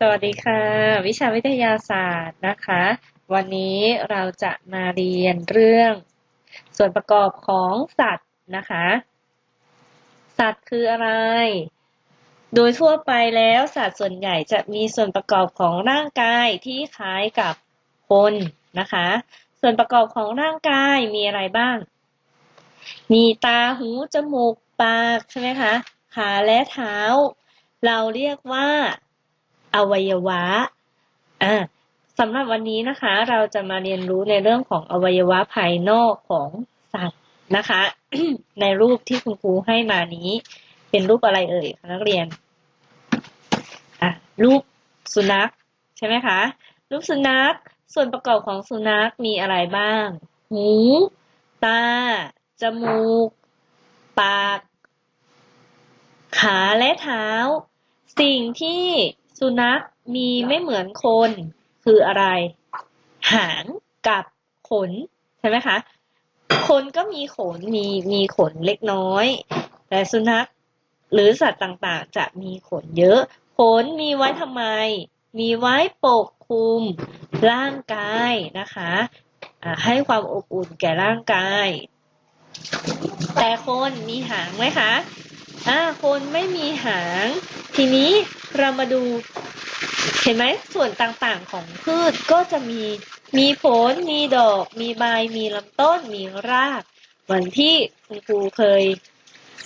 สวัสดีค่ะวิชาวิทยาศาสตร์นะคะวันนี้เราจะมาเรียนเรื่องส่วนประกอบของสัตว์นะคะสัตว์คืออะไรโดยทั่วไปแล้วสัตว์ส่วนใหญ่จะมีส่วนประกอบของร่างกายที่คล้ายกับคนนะคะส่วนประกอบของร่างกายมีอะไรบ้างมีตาหูจมูกปากใช่ไหมคะขาและเท้าเราเรียกว่าอวัยวะ อ่าสำหรับวันนี้นะคะเราจะมาเรียนรู้ในเรื่องของอวัยวะภายนอกของสัตว์นะคะ ในรูปที่คุณครูให้มานี้เป็นรูปอะไรเอ่ยนักเรียนรูปสุนัขใช่ไหมคะรูปสุนัขส่วนประกอบของสุนัขมีอะไรบ้างหูตาจมูกปากขาและเท้าสิ่งที่สุนัขมีไม่เหมือนคนคืออะไรหางกับขนใช่ไหมคะคนก็มีขนมีขนเล็กน้อยแต่สุนัขหรือสัตว์ต่างๆจะมีขนเยอะขนมีไว้ทำไมมีไว้ปกคลุมร่างกายนะคะให้ความอบอุ่นแก่ร่างกายแต่คนมีหางไหมคะคนไม่มีหางทีนี้เรามาดูเห็นไหมส่วนต่างๆของพืชก็จะมีผลมีดอกมีใบมีลำต้นมีรากเหมือนที่คุณครูเคย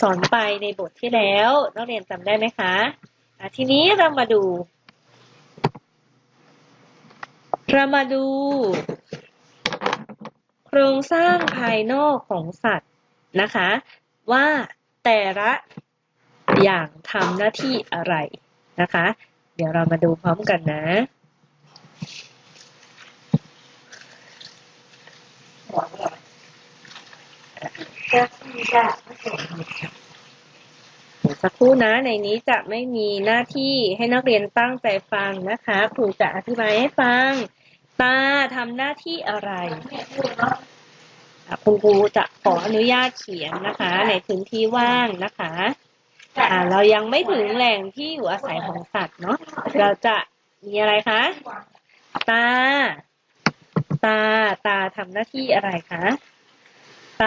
สอนไปในบทที่แล้วนักเรียนจำได้ไหมคะทีนี้เรามาดูโครงสร้างภายนอกของสัตว์นะคะว่าแต่ละอย่างทำหน้าที่อะไรนะคะเดี๋ยวเรามาดูพร้อมกันนะสักครู่นะในนี้จะไม่มีหน้าที่ให้นักเรียนตั้งใจฟังนะคะครูจะอธิบายให้ฟังตาทำหน้าที่อะไรคุณครูจะขออนุญาตเขียนนะคะในพื้นที่ว่างนะคะเรายังไม่ถึงแหล่งที่อยู่อาศัยของสัตว์เนาะเราจะมีอะไรคะตาตาทำหน้าที่อะไรคะต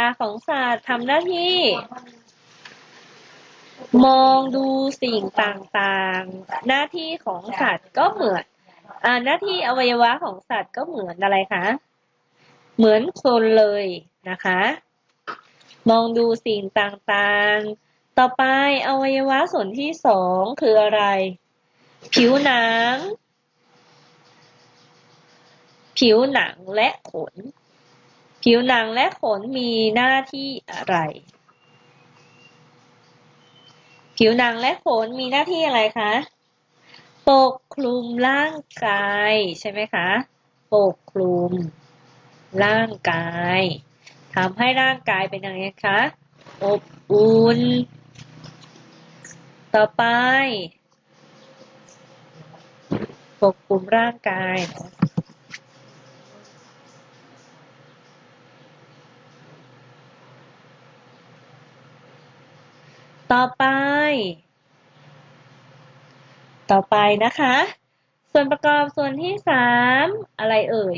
าของสัตว์ทำหน้าที่มองดูสิ่งต่างๆหน้าที่ของสัตว์ก็เหมือนหน้าที่อวัยวะของสัตว์ก็เหมือนอะไรคะเหมือนคนเลยนะคะมองดูสิ่งต่างๆต่อไปอวัยวะส่วนที่สองคืออะไรผิวหนังและขนผิวหนังและขนมีหน้าที่อะไรผิวหนังและขนมีหน้าที่อะไรคะปกคลุมร่างกายใช่ไหมคะปกคลุมร่างกายทำให้ร่างกายเป็นยังไงคะอบอุ่นต่อไปปกคลุมร่างกายต่อไปนะคะส่วนประกอบส่วนที่สามอะไรเอ่ย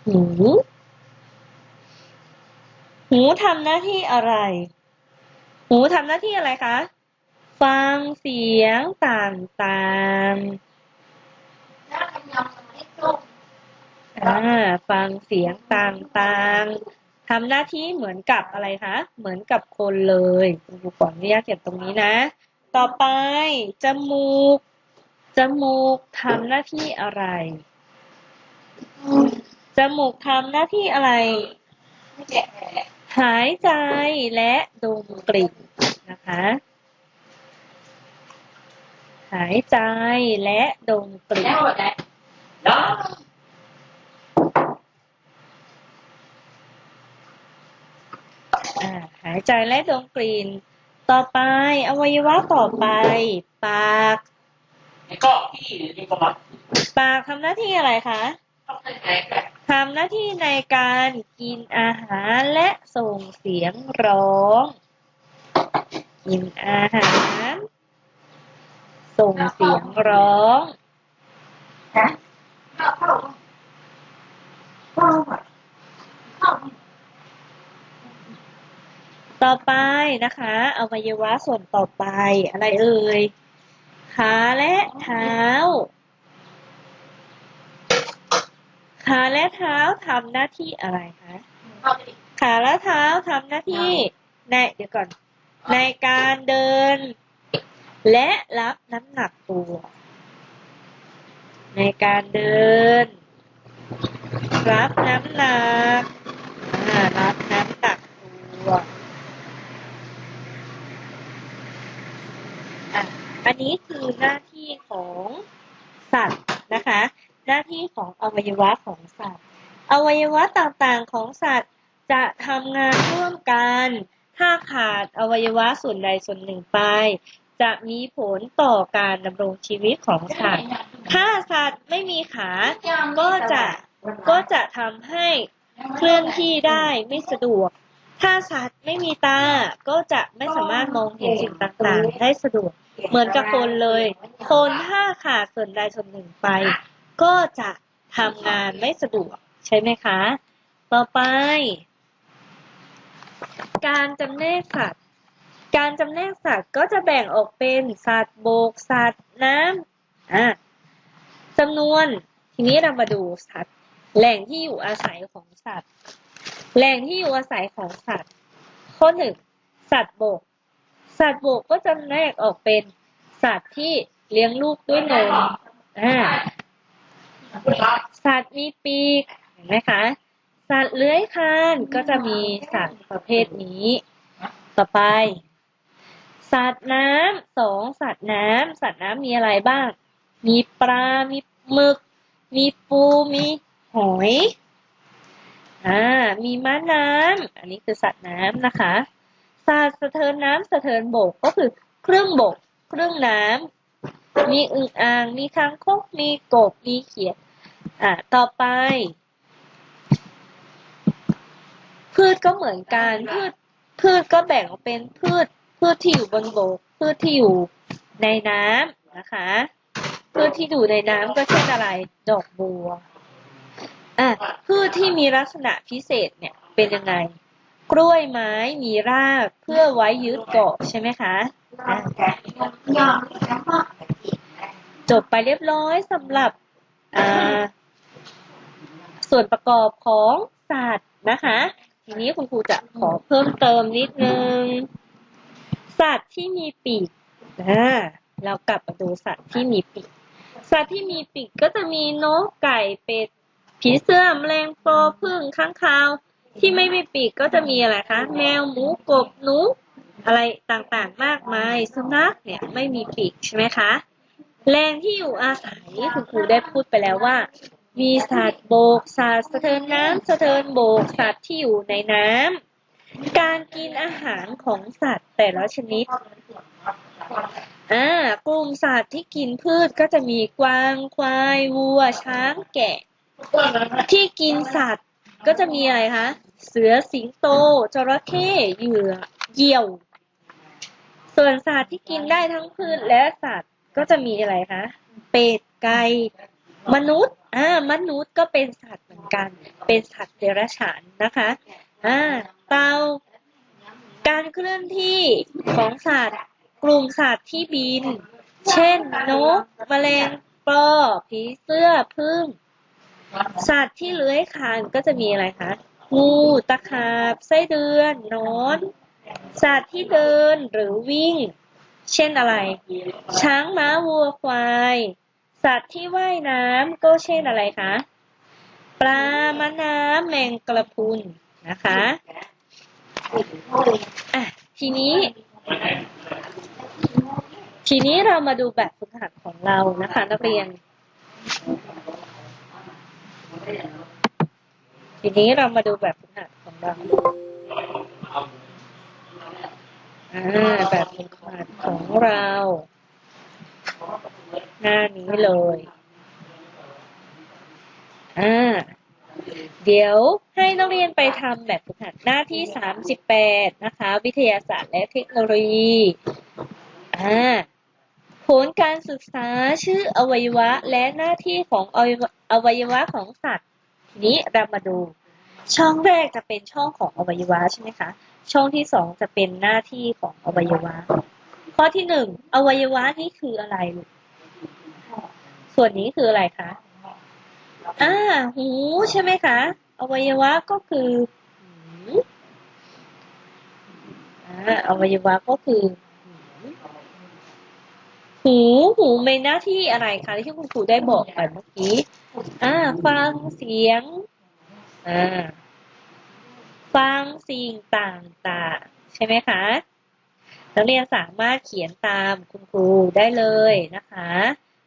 หูทำหน้าที่อะไรหูทำหน้าที่อะไรคะฟังเสียงต่างๆฟังเสียงต่างๆทำหน้าที่เหมือนกับอะไรคะเหมือนกับคนเลยคุณครูขออนุญาตเขียนตรงนี้นะต่อไปจมูกทำหน้าที่อะไรจมูกทำหน้าที่อะไรหายใจและดมกลิ่นนะคะหายใจและดมกลิ่นหายใจและดมกลิ่นต่อไปอวัยวะต่อไปปากปากทำหน้าที่อะไรคะทำหน้าที่ในการกินอาหารและส่งเสียงร้องกินอาหาร ส่งเสียงร้อง ต่อไปนะคะอวัยวะส่วนต่อไปอะไรเอ่ยขาและเท้าขาและเท้าทำหน้าที่อะไรคะขาและเท้าทำหน้าที่เดี๋ยวก่อนในการเดินและรับน้ำหนักตัวในการเดินรับน้ำหนักรับน้ำหนักตัวอันนี้คือหน้าที่ของสัตว์นะคะหน้าที่ของอวัยวะของสัตว์อวัยวะต่างๆของสัตว์จะทำงานร่วมกันถ้าขาดอวัยวะส่วนใดส่วนหนึ่งไปจะมีผลต่อการดำรงชีวิตของสัตว์ถ้าสัตว์ไม่มีขาก็จะทำให้เคลื่อนที่ได้ไม่สะดวกถ้าสัตว์ไม่มีตาก็จะไม่สามารถมองเห็นสิ่งต่างๆได้สะดวกเหมือนกับคนเลยคนถ้าขาดส่วนใดส่วนหนึ่งไปก็จะทำงานไม่สะดวกใช่ไหมคะต่อไปการจำแนกสัตว์ก็จะแบ่งออกเป็นสัตว์บกสัตว์น้ำจำนวนทีนี้เรามาดูสัตว์แหล่งที่อยู่อาศัยของสัตว์แหล่งที่อยู่อาศัยของสัตว์ข้อหนึ่งสัตว์บกก็จำแนกออกเป็นสัตว์ที่เลี้ยงลูกด้วยนมสัตว์มีปีกเห็นไหมคะสัตว์เลื้อยคลานก็จะมีสัตว์ประเภทนี้ต่อไปสัตว์น้ำสัตว์น้ำมีอะไรบ้างมีปลามีหมึกมีปูมีหอยมีม้าน้ำอันนี้คือสัตว์น้ำนะคะสัตว์สะเทินน้ำสะเทินบกก็คือครึ่งบกครึ่งน้ำมีอึ่งอ่างมีคางคกมีกบมีเขียดต่อไปพืชก็เหมือนกันพืชก็แบ่งออกเป็นพืชที่อยู่บนบกพืชที่อยู่ในน้ำนะคะพืชที่อยู่ในน้ำก็เช่นอะไรดอกบัวพืชที่มีลักษณะพิเศษเนี่ยเป็นยังไงกล้วยไม้มีรากเพื่อไว้ยึดเกาะใช่ไหมคะจบไปเรียบร้อยสำหรับส่วนประกอบของสัตว์นะคะทีนี้คุณครูจะขอเพิ่มเติมนิดนึงสัตว์ที่มีปีกเรากลับมาดูสัตว์ที่มีปีกสัตว์ที่มีปีกก็จะมีนกไก่เป็ดผีเสื้อแมลงปอผึ้งค้างคาวที่ไม่มีปีกก็จะมีอะไรคะแมวหมูกบหนูอะไรต่างๆมากมายสุนัขเนี่ยไม่มีปีกใช่ไหมคะแหล่งที่อยู่อาศัยคุณครูได้พูดไปแล้วว่ามีสัตว์บกสัตว์สะเทินน้ำสะเทินบกสัตว์ที่อยู่ในน้ำการกินอาหารของสัตว์แต่ละชนิดกลุ่มสัตว์ที่กินพืชก็จะมีกวางควายวัวช้างแกะที่กินสัตว์ก็จะมีอะไรคะเสือสิงโตจระเข้เหยี่ยวส่วนสัตว์ที่กินได้ทั้งพืชและสัตว์ก็จะมีอะไรคะเป็ดไก่มนุษย์มนุษย์ก็เป็นสัตว์เหมือนกันเป็นสัตว์เดรัจฉานนะคะเต่าการเคลื่อนที่ของสัตว์กลุ่มสัตว์ที่บินเช่นนกแมลงปอผีเสื้อผึ้งสัตว์ที่เลื้อยคลานก็จะมีอะไรคะงูตะขาบไส้เดือนหนอนสัตว์ที่เดินหรือวิ่งเช่นอะไรช้างม้าวัวควายสัตว์ที่ว่ายน้ำก็เช่นอะไรคะปลาม้าน้ำแมงกระพรุนนะคะทีนี้เรามาดูแบบฝึกหัดของเรานะคะนักเรียนทีนี้เรามาดูแบบฝึกหัดของเราแบบฝึกหัดของเราหน้านี้เลยเดี๋ยวให้นักเรียนไปทำแบบฝึกหัดหน้าที่38นะคะวิทยาศาสตร์และเทคโนโลยี ผลการศึกษาชื่ออวัยวะและหน้าที่ของอวัยวะของสัตว์ทีนี้เรามาดูช่องแรกจะเป็นช่องของอวัยวะใช่ไหมคะช่องที่สองจะเป็นหน้าที่ของอวัยวะข้อที่หนึ่งอวัยวะนี่คืออะไรส่วนนี้คืออะไรคะหูใช่ไหมคะอวัยวะก็คือหูอวัยวะก็คือหูมีหน้าที่อะไรคะที่คุณครูได้บอกไปเมื่อกี้ฟังเสียงอ่าฟังสิ่งต่างๆใช่ไหมคะนักเรียนสามารถเขียนตามคุณครูได้เลยนะคะ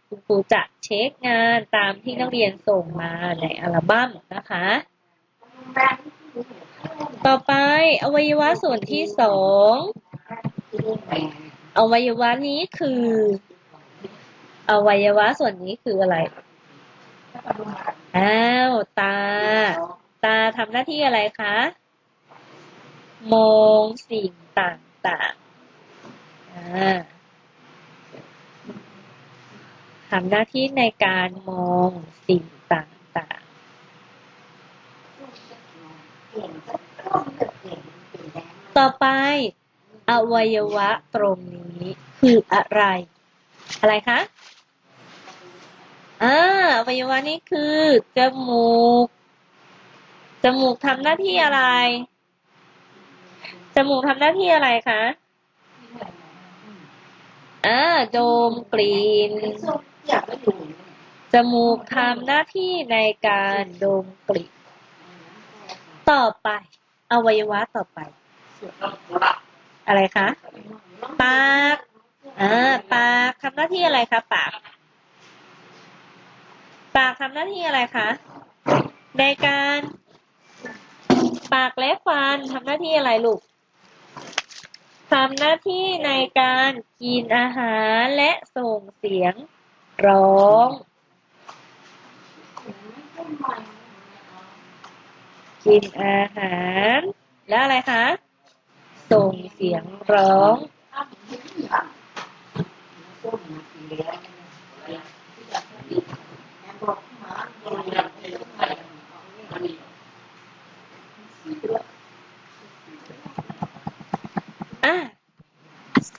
คุณครูจะเช็คงานตามที่นักเรียนส่งมาในอัลบั้มนะคะต่อไปอวัยวะส่วนที่สองอวัยวะนี้คืออวัยวะส่วนนี้คืออะไรตาทำหน้าที่อะไรคะมองสิ่งต่างๆทำหน้าที่ในการมองสิ่งต่างๆต่อไปอวัยวะตรงนี้คืออะไรอะไรคะอวัยวะนี้คือจมูกทำหน้าที่อะไรจมูกทำหน้าที่อะไรคะดมกลิ่นจมูกทำหน้าที่ในการดมกลิ่นต่อไปอวัยวะต่อไปอะไรคะปากปากทำหน้าที่อะไรคะปากทำหน้าที่อะไรคะในการปากและฟันทำหน้าที่อะไรลูกทำหน้าที่ในการกินอาหารและส่งเสียงร้องกินอาหารแล้วอะไรคะส่งเสียงร้อง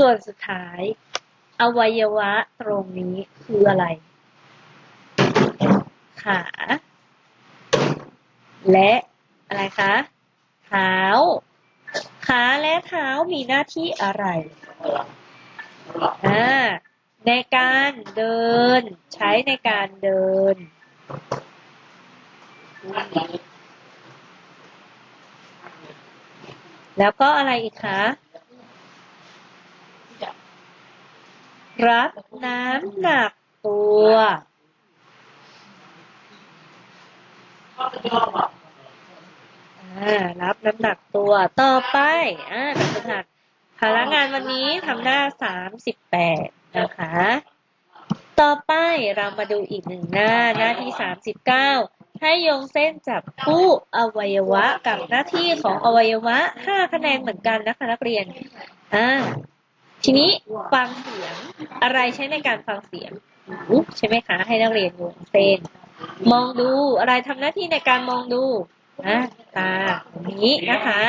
ส่วนสุดท้ายอวัยวะตรงนี้คืออะไรขาและอะไรคะเท้าขาและเท้ามีหน้าที่อะไรในการเดินใช้ในการเดินแล้วก็อะไรอีกคะรับน้ำหนักตัวรับน้ำหนักตัวต่อไปรับน้ำหนักพลังงานวันนี้ทำหน้า38นะคะต่อไปเรามาดูอีกหนึ่งหน้าที่39ให้โยงเส้นจับคู่อวัยวะกับหน้าที่ของอวัยวะ5คะแนนเหมือนกันนะคะนักเรียนทีนี้ฟังเสียงอะไรใช้ในการฟังเสียงหูใช่ไหมคะให้นักเรียนโยงเส้นมองดูอะไรทำหน้าที่ในการมองดูตาตรงนี้นะคะ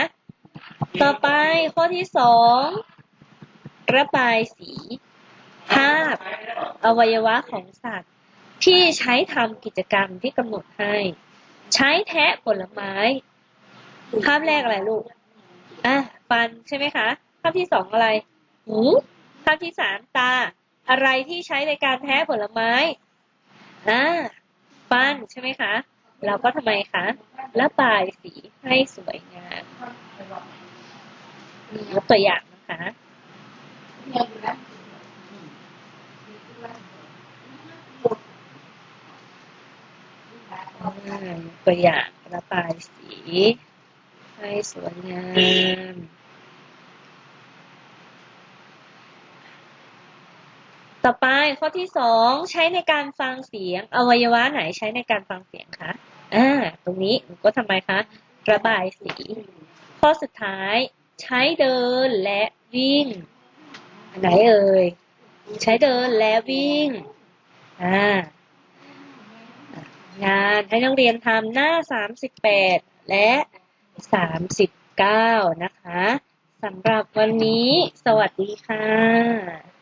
ต่อไปข้อที่2ระบายสีภาพอวัยวะของสัตว์ที่ใช้ทำกิจกรรมที่กำหนดให้ใช้แทะผลไม้ภาพแรกอะไรลูกฟันใช่ไหมคะภาพที่2อะไรหูภาพที่3ตาอะไรที่ใช้ในการแทะผลไม้ฟันใช่ไหมคะเราก็ทำไมคะระบายสีให้สวยงามยกตัวอย่างนะคะตัวอย่างระบายสีให้สวยงามต่อไปข้อที่2ใช้ในการฟังเสียงอวัยวะไหนใช้ในการฟังเสียงคะตรงนี้ก็ทำไมคะระบายสีข้อสุดท้ายใช้เดินและวิ่งอันไหนเอ่ย ใช้เดินและวิ่งอ่างานให้นักเรียนทำหน้า38และ39นะคะสำหรับวันนี้สวัสดีค่ะ